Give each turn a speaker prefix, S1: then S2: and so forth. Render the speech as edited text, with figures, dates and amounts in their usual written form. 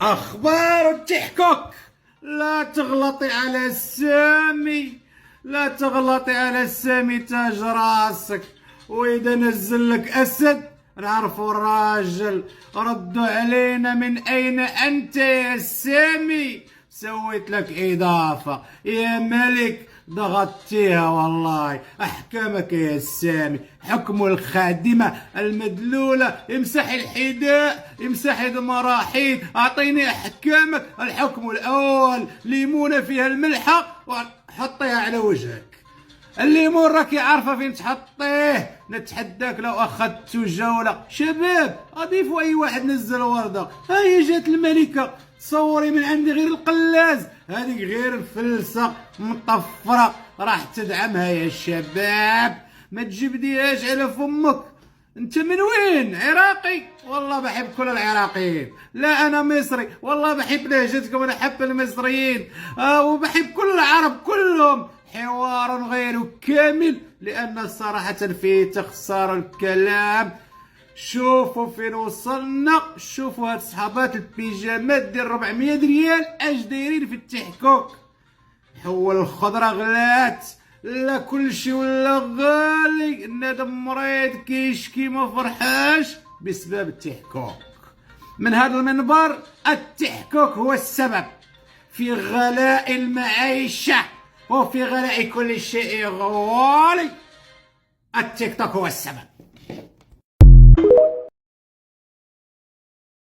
S1: أخبار التحكك. لا تغلطي على السامي، لا تغلطي على السامي تاج راسك. وإذا نزل لك أسد نعرفوا الراجل. ردوا علينا من أين أنت يا سامي؟ سويت لك إضافة يا ملك، ضغطتيها والله. أحكامك يا سامي، حكم الخادمة المدلولة. امسح الحذاء، امسح المراحيض، أعطيني أحكامك. الحكم الأول: ليمونة فيها الملحة وحطيها على وجهك. الليمون راكي عارفه فين تحطيه. نتحداك لو اخذت جوله. شباب اضيفوا اي واحد نزل ورده. هاي جات الملكه، تصوري من عندي غير القلاز، هذيك غير الفلسه مطفره راح تدعمها يا شباب. ما تجبديهاش على فمك. انت من وين؟ عراقي؟ والله بحب كل العراقيين. لا انا مصري، والله بحب لهجتكم، انا احب المصريين. وبحب كل العرب كلهم. حوار غير كامل لان صراحة فيه تخسار الكلام. شوفوا فين وصلنا، شوفوا هاد صحابات البيجامات ديال 400 ريال اش دايرين في التحكوك. حول الخضرة غلات، لا كلشي ولا غالي. الندم مريض كيشكي ما فرحاش بسبب التحكوك. من هذا المنبر التحكوك هو السبب في غلاء المعيشة وفي غلاء كل شيء غالي. التيك توك هو السبب.